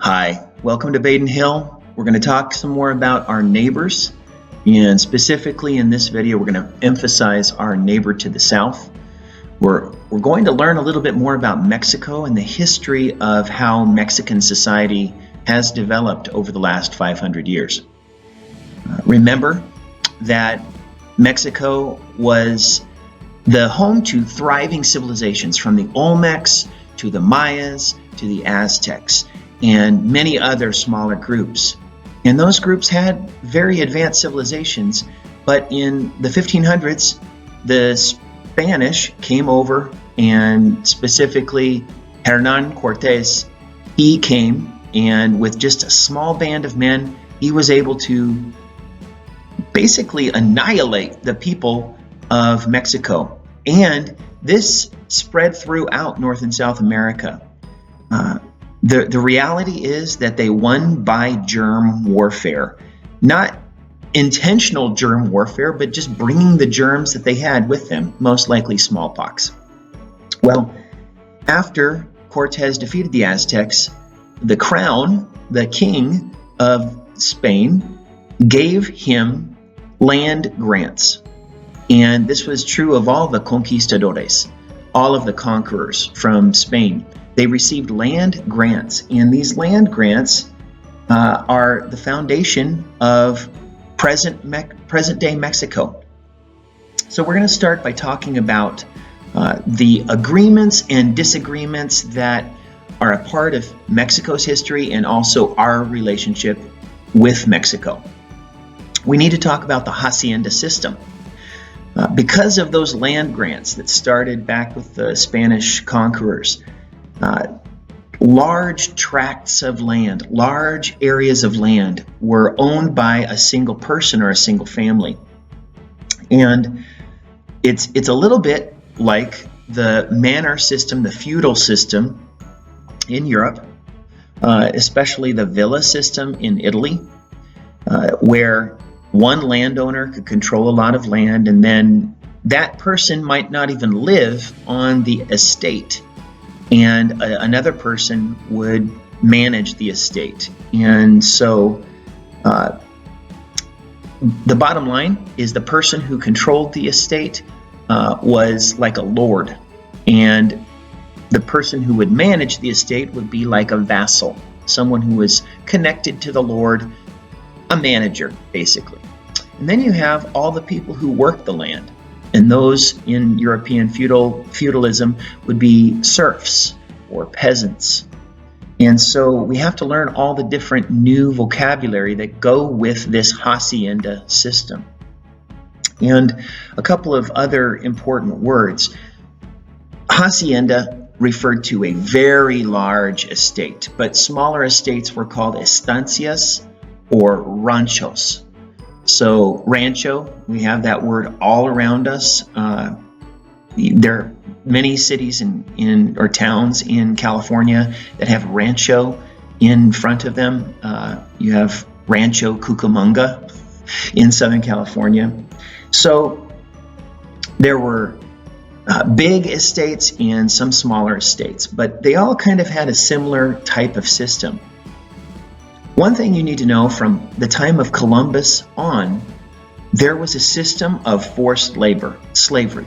Hi, welcome to Baden Hill. We're going to talk some more about our neighbors, and specifically in this video we're going to emphasize our neighbor to the south. We're going to learn a little bit more about Mexico and the history of how Mexican society has developed over the last 500 years. Remember that Mexico was the home to thriving civilizations, from the Olmecs to the Mayas to the Aztecs and many other smaller groups. And those groups had very advanced civilizations, but in the 1500s, the Spanish came over, and specifically Hernán Cortés, he came, and with just a small band of men, he was able to basically annihilate the people of Mexico. And this spread throughout North and South America. The reality is that they won by germ warfare, not intentional germ warfare, but just bringing the germs that they had with them, most likely smallpox. Well, after Cortés defeated the Aztecs, the crown, the king of Spain, gave him land grants. And this was true of all the conquistadores, all of the conquerors from Spain. They received land grants, and these land grants are the foundation of present-day Mexico. So we're going to start by talking about the agreements and disagreements that are a part of Mexico's history and also our relationship with Mexico. We need to talk about the hacienda system. Because of those land grants that started back with the Spanish conquerors, large tracts of land, large areas of land were owned by a single person or a single family. And it's a little bit like the manor system, the feudal system in Europe, especially the villa system in Italy, where one landowner could control a lot of land, and then that person might not even live on the estate, and another person would manage the estate. And so the bottom line is the person who controlled the estate was like a lord, and the person who would manage the estate would be like a vassal, someone who was connected to the lord, a manager, basically. And then you have all the people who work the land, and those in European feudalism would be serfs or peasants. And so we have to learn all the different new vocabulary that go with this hacienda system. And a couple of other important words. Hacienda referred to a very large estate, but smaller estates were called estancias or ranchos. So rancho, we have that word all around us. There are many cities or towns in California that have rancho in front of them. You have Rancho Cucamonga in Southern California. So there were big estates and some smaller estates, but they all kind of had a similar type of system. One thing you need to know, from the time of Columbus on, there was a system of forced labor, slavery.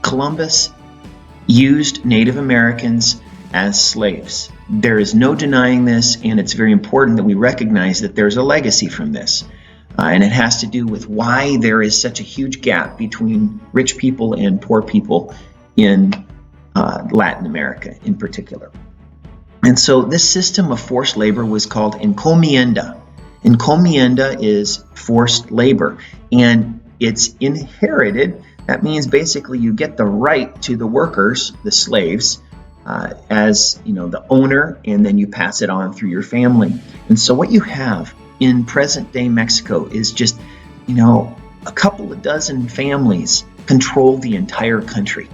Columbus used Native Americans as slaves. There is no denying this, and it's very important that we recognize that there's a legacy from this. And it has to do with why there is such a huge gap between rich people and poor people in Latin America in particular. And so this system of forced labor was called encomienda. Encomienda is forced labor, and it's inherited. That means basically you get the right to the workers, the slaves, as the owner, and then you pass it on through your family. And so what you have in present-day Mexico is just, a couple of dozen families control the entire country.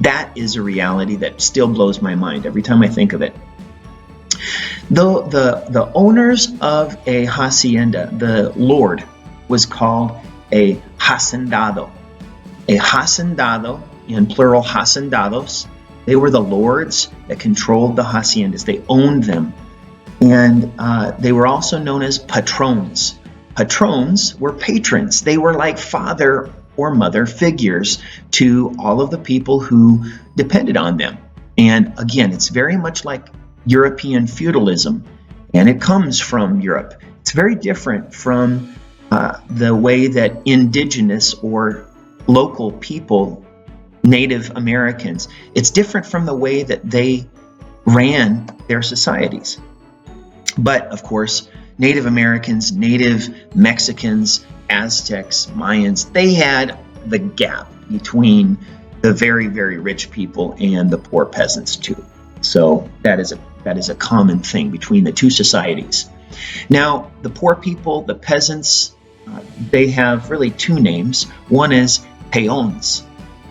That is a reality that still blows my mind every time I think of it. Though the owners of a hacienda, the lord, was called a hacendado. A hacendado, in plural hacendados, they were the lords that controlled the haciendas. They owned them. And they were also known as patrons. Patrons were patrons. They were like father or mother figures to all of the people who depended on them. And again, it's very much like European feudalism, and it comes from Europe. It's very different from the way that indigenous or local people, Native Americans, it's different from the way that they ran their societies. But of course, Native Americans, Native Mexicans, Aztecs, Mayans, they had the gap between the very, very rich people and the poor peasants too. So that is a common thing between the two societies. Now, the poor people, the peasants, they have really two names. One is peons.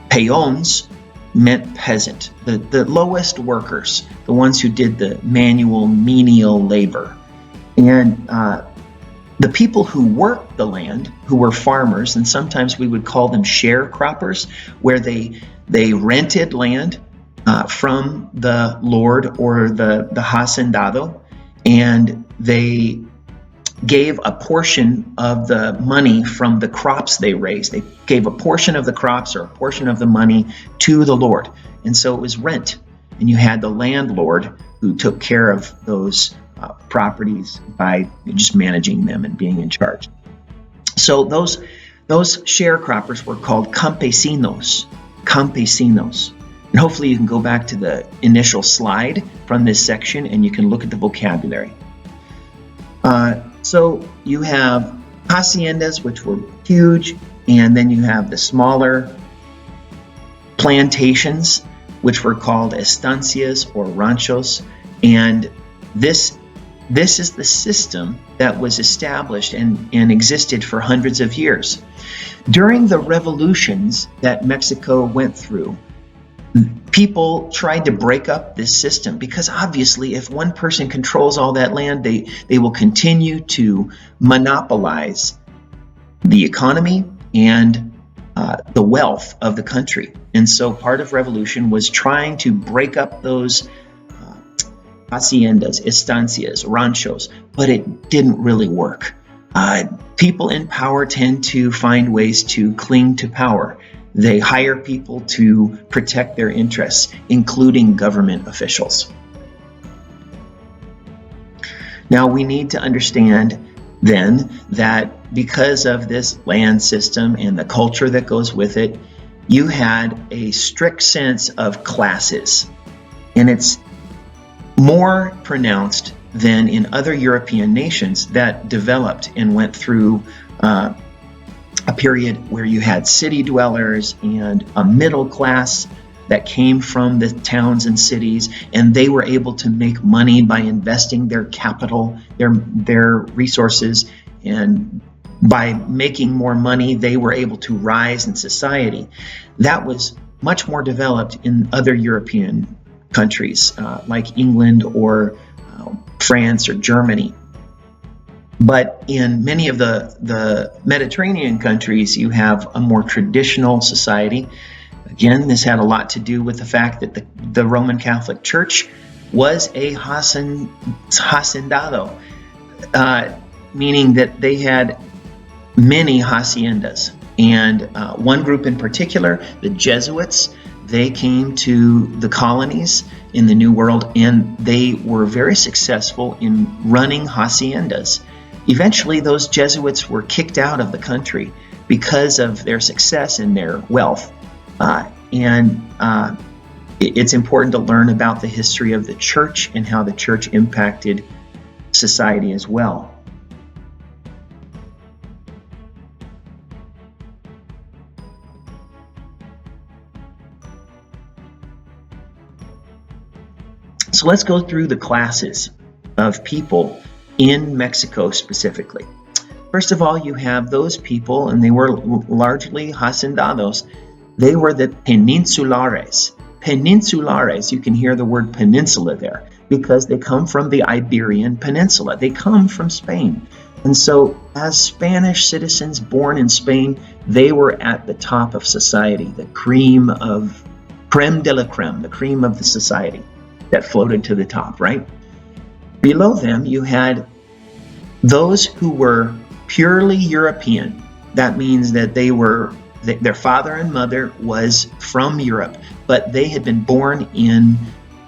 Peons meant peasant, the lowest workers, the ones who did the manual, menial labor. And the people who worked the land, who were farmers, and sometimes we would call them sharecroppers, where they rented land from the lord or the hacendado, and they gave a portion of the money from the crops they raised. They gave a portion of the crops or a portion of the money to the lord. And so it was rent. And you had the landlord who took care of those properties by just managing them and being in charge. So those sharecroppers were called campesinos. Campesinos. And hopefully you can go back to the initial slide from this section and you can look at the vocabulary. So you have haciendas, which were huge, and then you have the smaller plantations, which were called estancias or ranchos. And this is the system that was established and existed for hundreds of years. During the revolutions that Mexico went through, people tried to break up this system because obviously if one person controls all that land, they will continue to monopolize the economy and the wealth of the country. And so part of revolution was trying to break up those haciendas, estancias, ranchos, but it didn't really work. People in power tend to find ways to cling to power. They hire people to protect their interests, including government officials. Now, we need to understand then that because of this land system and the culture that goes with it, you had a strict sense of classes. And it's more pronounced than in other European nations that developed and went through a period where you had city dwellers and a middle class that came from the towns and cities, and they were able to make money by investing their capital, their resources, and by making more money, they were able to rise in society. That was much more developed in other European countries like England or France or Germany. But in many of the Mediterranean countries, you have a more traditional society. Again, this had a lot to do with the fact that the Roman Catholic Church was a hacendado, meaning that they had many haciendas. And one group in particular, the Jesuits, they came to the colonies in the New World, and they were very successful in running haciendas. Eventually, those Jesuits were kicked out of the country because of their success and their wealth. It's important to learn about the history of the church and how the church impacted society as well. So let's go through the classes of people in Mexico specifically. First of all, you have those people, and they were largely hacendados. They were the peninsulares. Peninsulares, you can hear the word peninsula there, because they come from the Iberian Peninsula. They come from Spain. And so as Spanish citizens born in Spain, they were at the top of society, the creme de la creme, the cream of the society that floated to the top, right? Below them, you had those who were purely European. That means that their father and mother was from Europe, but they had been born in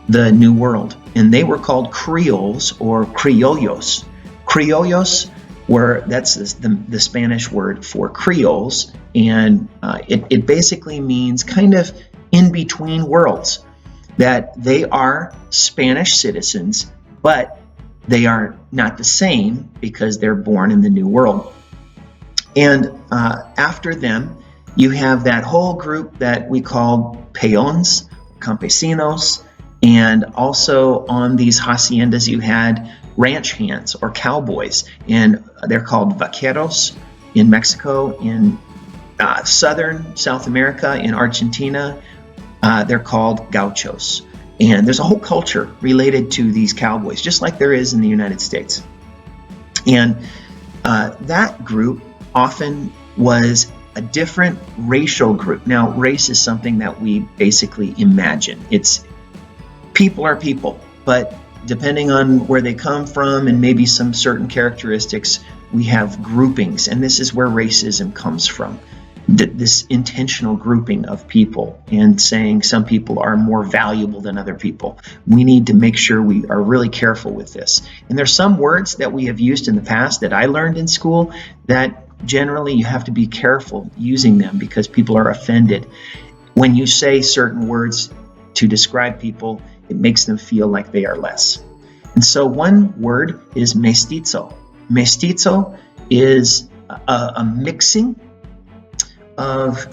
the New World, and they were called Creoles or Criollos. Criollos that's the Spanish word for Creoles, and it basically means kind of in between worlds, that they are Spanish citizens, but they are not the same because they're born in the New World. And after them, you have that whole group that we call peons, campesinos, and also on these haciendas you had ranch hands or cowboys, and they're called vaqueros in Mexico. In southern South America, in Argentina, they're called gauchos. And there's a whole culture related to these cowboys, just like there is in the United States. And that group often was a different racial group. Now, race is something that we basically imagine. People are people, but depending on where they come from and maybe some certain characteristics, we have groupings, and this is where racism comes from. This intentional grouping of people and saying some people are more valuable than other people. We need to make sure we are really careful with this. And there's some words that we have used in the past that I learned in school that generally you have to be careful using them because people are offended. When you say certain words to describe people, it makes them feel like they are less. And so one word is mestizo. Mestizo is a mixing of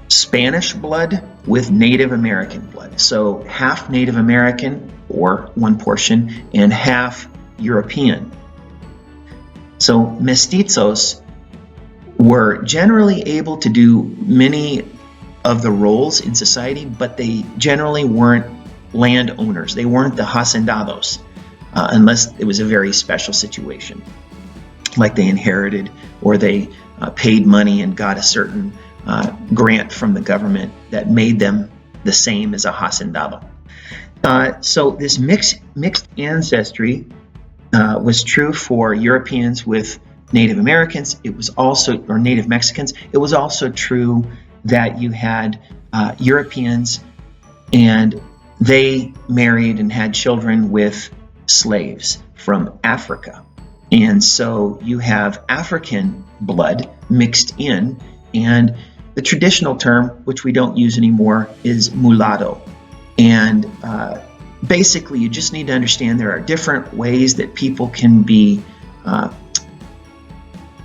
Spanish blood with Native American blood. So half Native American, or one portion, and half European. So mestizos were generally able to do many of the roles in society, but they generally weren't landowners. They weren't the hacendados, unless it was a very special situation, like they inherited or they paid money and got a certain grant from the government that made them the same as a hacendado. So this mixed ancestry was true for Europeans with Native Americans. It was also, or Native Mexicans. It was also true that you had Europeans and they married and had children with slaves from Africa. And so you have African blood mixed in, and the traditional term, which we don't use anymore, is mulatto. And basically, you just need to understand there are different ways that people can be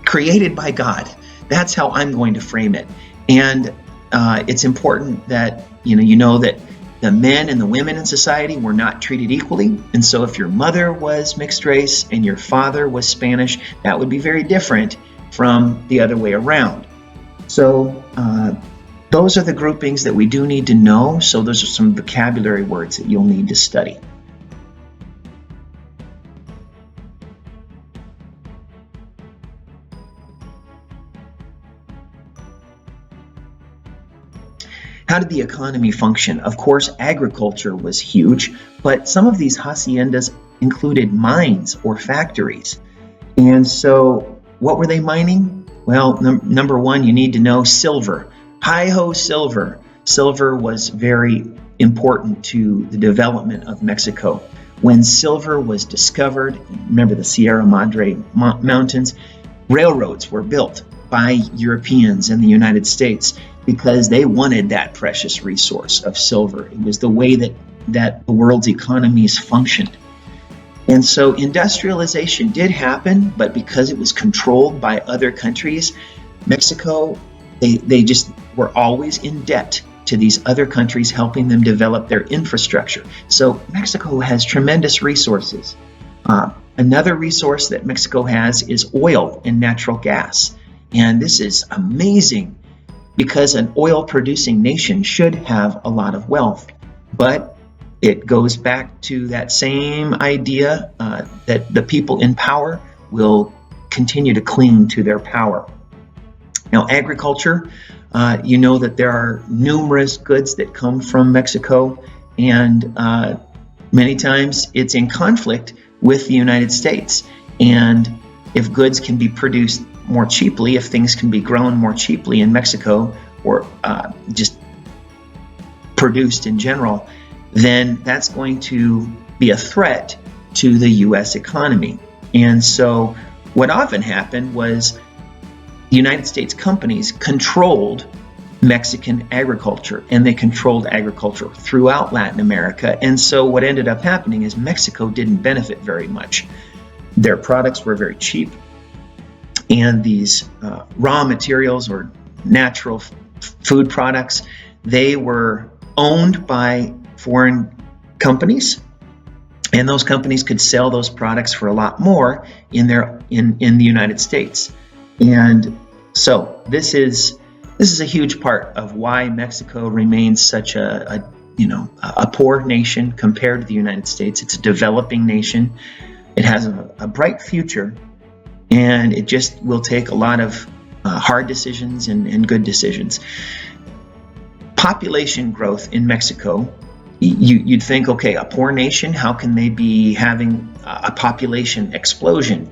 created by God. That's how I'm going to frame it. And it's important that you know that the men and the women in society were not treated equally. And so if your mother was mixed race and your father was Spanish, that would be very different from the other way around. So those are the groupings that we do need to know. So those are some vocabulary words that you'll need to study. How did the economy function? Of course, agriculture was huge, but some of these haciendas included mines or factories. And so what were they mining? Well, number one, you need to know silver. Hi-ho, silver. Silver was very important to the development of Mexico. When silver was discovered, remember the Sierra Madre Mountains, railroads were built by Europeans in the United States because they wanted that precious resource of silver. It was the way that the world's economies functioned. And so industrialization did happen, but because it was controlled by other countries, Mexico, they just were always in debt to these other countries, helping them develop their infrastructure. So Mexico has tremendous resources. Another resource that Mexico has is oil and natural gas. And this is amazing because an oil-producing nation should have a lot of wealth. But it goes back to that same idea that the people in power will continue to cling to their power. Now, agriculture, you know that there are numerous goods that come from Mexico, and many times it's in conflict with the United States. And if goods can be produced more cheaply, if things can be grown more cheaply in Mexico, or just produced in general, then that's going to be a threat to the U.S. economy. And so what often happened was the United States companies controlled Mexican agriculture, and they controlled agriculture throughout Latin America. And so what ended up happening is Mexico didn't benefit very much. Their products were very cheap, and these raw materials or natural food products, they were owned by foreign companies, and those companies could sell those products for a lot more in the United States. And so this is a huge part of why Mexico remains such a poor nation compared to the United States. It's a developing nation. It has a bright future, and it just will take a lot of hard decisions and good decisions. Population growth in Mexico, you'd think, okay, a poor nation, how can they be having a population explosion?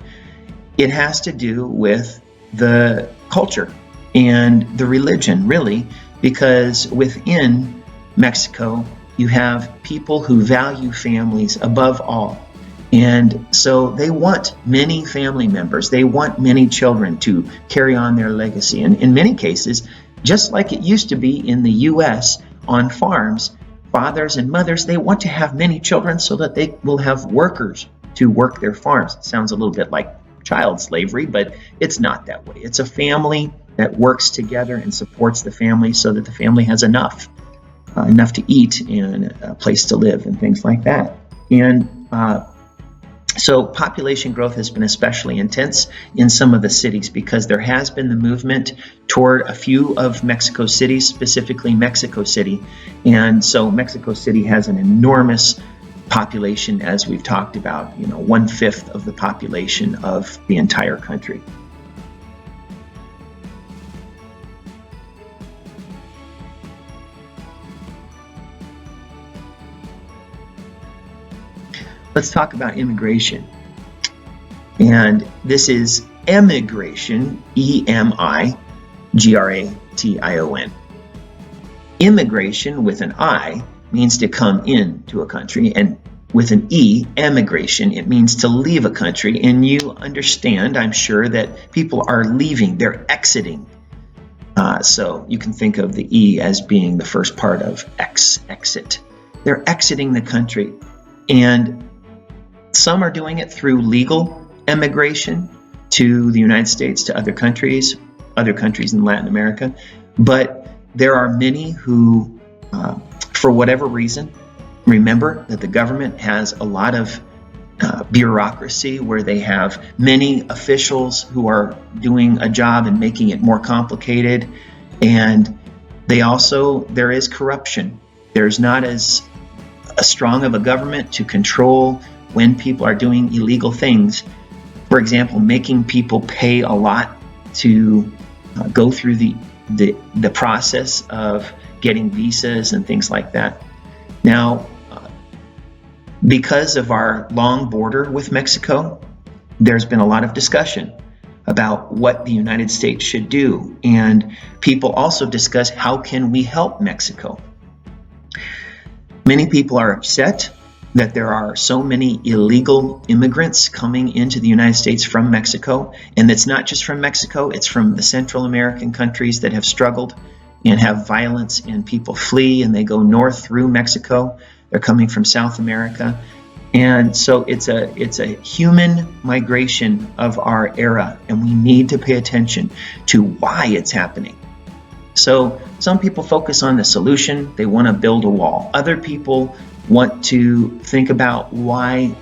It has to do with the culture and the religion, really, because within Mexico, you have people who value families above all. And so they want many family members. They want many children to carry on their legacy. And in many cases, just like it used to be in the U.S. on farms, fathers and mothers, they want to have many children so that they will have workers to work their farms. It sounds a little bit like child slavery, but it's not that way. It's a family that works together and supports the family so that the family has enough to eat and a place to live and things like that. And so population growth has been especially intense in some of the cities because there has been the movement toward a few of Mexico's cities, specifically Mexico City. And so Mexico City has an enormous population, as we've talked about, 1/5 of the population of the entire country. Let's talk about immigration. And this is emigration, E-M-I-G-R-A-T-I-O-N. Immigration with an I means to come into a country, and with an E, emigration, it means to leave a country. And you understand, I'm sure, that people are leaving, they're exiting. So you can think of the E as being the first part of exit. They're exiting the country. And some are doing it through legal emigration to the United States, to other countries in Latin America. But there are many who, for whatever reason, remember that the government has a lot of bureaucracy where they have many officials who are doing a job and making it more complicated. And there is corruption. There's not as strong of a government to control when people are doing illegal things. For example, making people pay a lot to go through the process of getting visas and things like that. Now, because of our long border with Mexico, there's been a lot of discussion about what the United States should do. And people also discuss, how can we help Mexico? Many people are upset that there are so many illegal immigrants coming into the United States from Mexico. And it's not just from Mexico, it's from the Central American countries that have struggled and have violence, and people flee and they go north through Mexico. They're coming from South America. And so it's a human migration of our era, and we need to pay attention to why it's happening. So some people focus on the solution. They want to build a wall. Other people want to think about why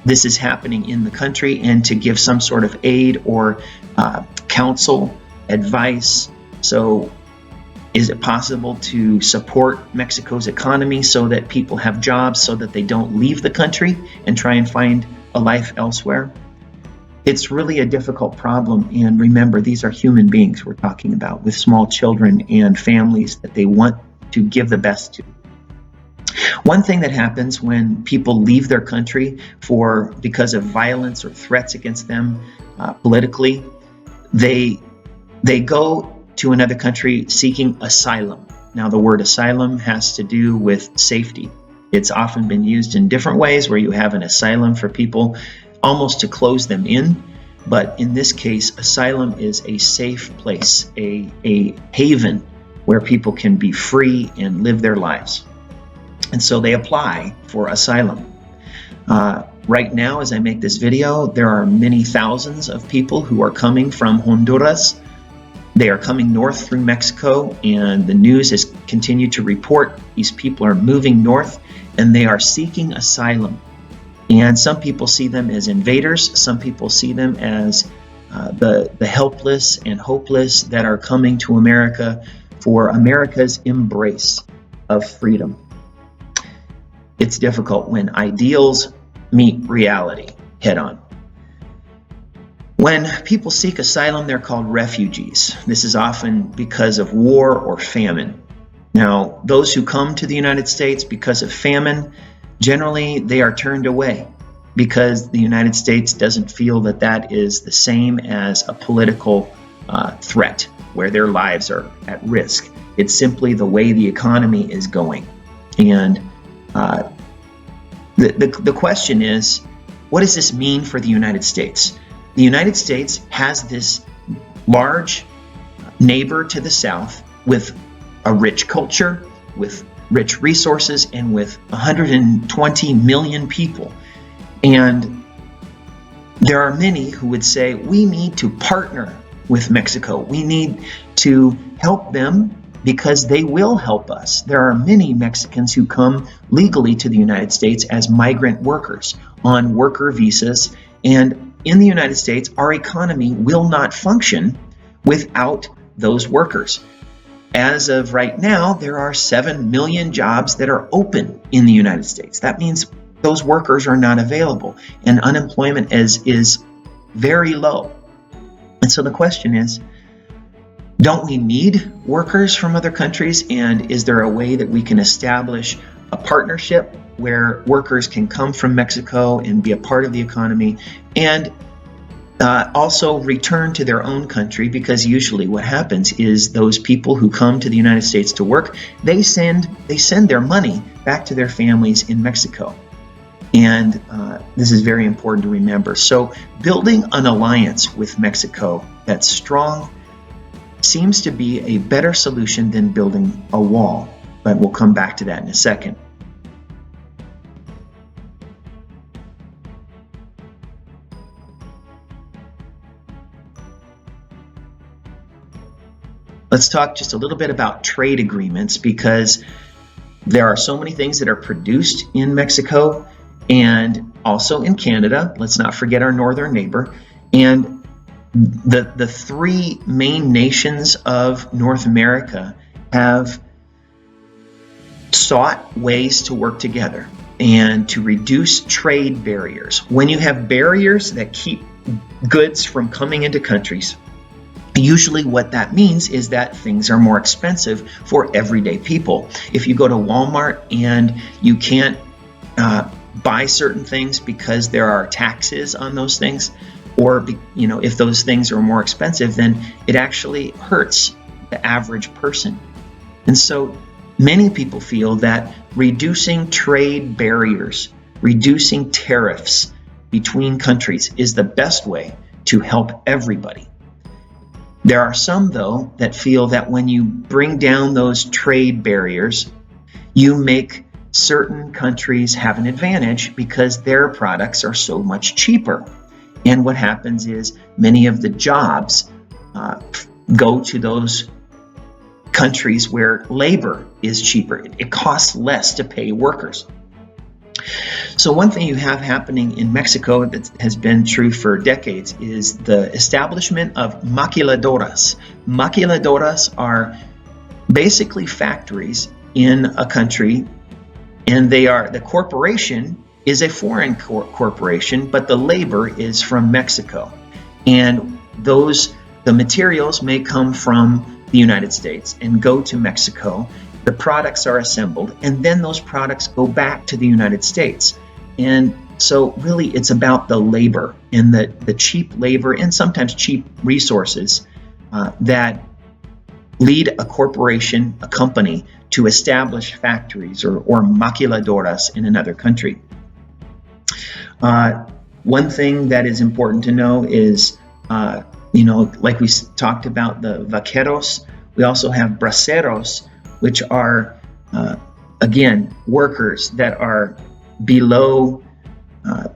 this is happening in the country and to give some sort of aid or counsel, advice. So is it possible to support Mexico's economy so that people have jobs, so that they don't leave the country and try and find a life elsewhere? It's really a difficult problem. And remember, these are human beings we're talking about, with small children and families that they want to give the best to. One thing that happens when people leave their country because of violence or threats against them politically, they go to another country seeking asylum. Now, the word asylum has to do with safety. It's often been used in different ways, where you have an asylum for people almost to close them in. But in this case, asylum is a safe place, a haven where people can be free and live their lives. And so they apply for asylum. Right now, as I make this video, there are many thousands of people who are coming from Honduras. They are coming north through Mexico, and the news has continued to report these people are moving north and they are seeking asylum. And some people see them as invaders. Some people see them as the helpless and hopeless that are coming to America for America's embrace of freedom. It's difficult when ideals meet reality head on. When people seek asylum, they're called refugees. This is often because of war or famine. Now, those who come to the United States because of famine, generally they are turned away because the United States doesn't feel that that is the same as a political threat where their lives are at risk. It's simply the way the economy is going. And the question is, what does this mean for the United States? The United States has this large neighbor to the south with a rich culture, with rich resources, and with 120 million people. And there are many who would say, we need to partner with Mexico. We need to help them because they will help us. There are many Mexicans who come legally to the United States as migrant workers on worker visas. And in the United States, our economy will not function without those workers. As of right now, there are 7 million jobs that are open in the United States. That means those workers are not available, and unemployment is very low. And so the question is, don't we need workers from other countries? And is there a way that we can establish a partnership where workers can come from Mexico and be a part of the economy, and also return to their own country? Because usually what happens is those people who come to the United States to work, they send their money back to their families in Mexico. And this is very important to remember. So building an alliance with Mexico that's strong seems to be a better solution than building a wall. But we'll come back to that in a second. Let's talk just a little bit about trade agreements, because there are so many things that are produced in Mexico and also in Canada. Let's not forget our northern neighbor. And the three main nations of North America have sought ways to work together and to reduce trade barriers. When you have barriers that keep goods from coming into countries, usually what that means is that things are more expensive for everyday people. If you go to Walmart and you can't buy certain things because there are taxes on those things, or if those things are more expensive, then it actually hurts the average person. And so many people feel that reducing trade barriers, reducing tariffs between countries is the best way to help everybody. There are some, though, that feel that when you bring down those trade barriers, you make certain countries have an advantage because their products are so much cheaper. And what happens is many of the jobs go to those countries where labor is cheaper. It costs less to pay workers. So one thing you have happening in Mexico that has been true for decades is the establishment of maquiladoras. Maquiladoras are basically factories in a country, and the corporation is a foreign corporation, but the labor is from Mexico. And the materials may come from the United States and go to Mexico, the products are assembled, and then those products go back to the United States. And so really it's about the labor and the cheap labor and sometimes cheap resources that lead a corporation, a company, to establish factories or maquiladoras in another country. One thing that is important to know is, like we talked about the vaqueros, we also have braceros, which are, again, workers that are below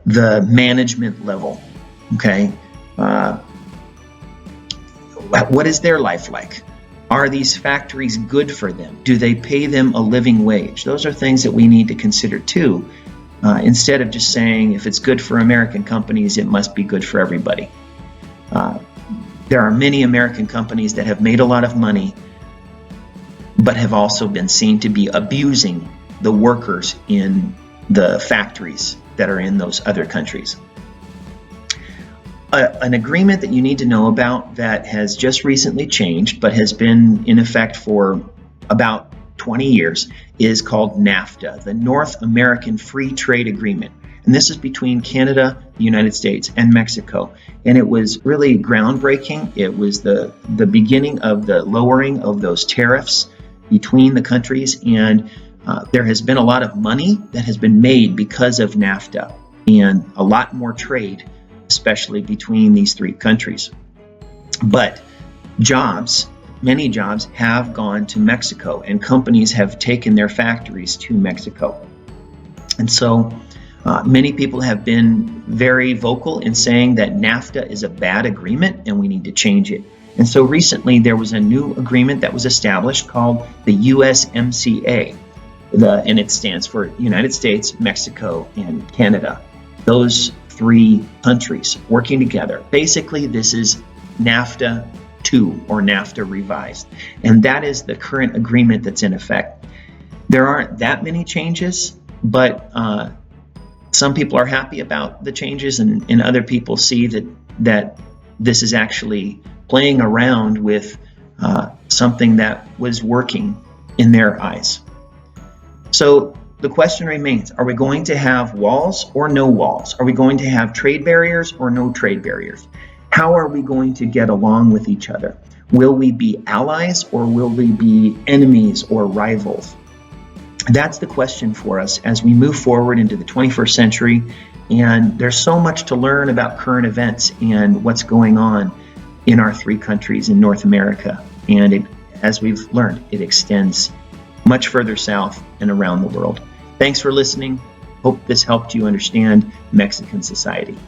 the management level. Okay, what is their life like? Are these factories good for them? Do they pay them a living wage? Those are things that we need to consider too, instead of just saying if it's good for American companies, it must be good for everybody. There are many American companies that have made a lot of money, but have also been seen to be abusing the workers in the factories that are in those other countries. An agreement that you need to know about that has just recently changed, but has been in effect for about 20 years, is called NAFTA, the North American Free Trade Agreement. And this is between Canada, the United States, and Mexico. And it was really groundbreaking. It was the beginning of the lowering of those tariffs between the countries. And there has been a lot of money that has been made because of NAFTA, and a lot more trade, especially between these three countries. But many jobs have gone to Mexico, and companies have taken their factories to Mexico. And so many people have been very vocal in saying that NAFTA is a bad agreement and we need to change it. And so recently there was a new agreement that was established called the USMCA, and it stands for United States, Mexico, and Canada. Those three countries working together. Basically, this is NAFTA 2 or NAFTA revised. And that is the current agreement that's in effect. There aren't that many changes, but some people are happy about the changes, and other people see that this is actually playing around with something that was working in their eyes. So the question remains, are we going to have walls or no walls? Are we going to have trade barriers or no trade barriers? How are we going to get along with each other? Will we be allies or will we be enemies or rivals? That's the question for us as we move forward into the 21st century. And there's so much to learn about current events and what's going on in our three countries in North America. And as we've learned, it extends much further south and around the world. Thanks for listening. Hope this helped you understand Mexican society.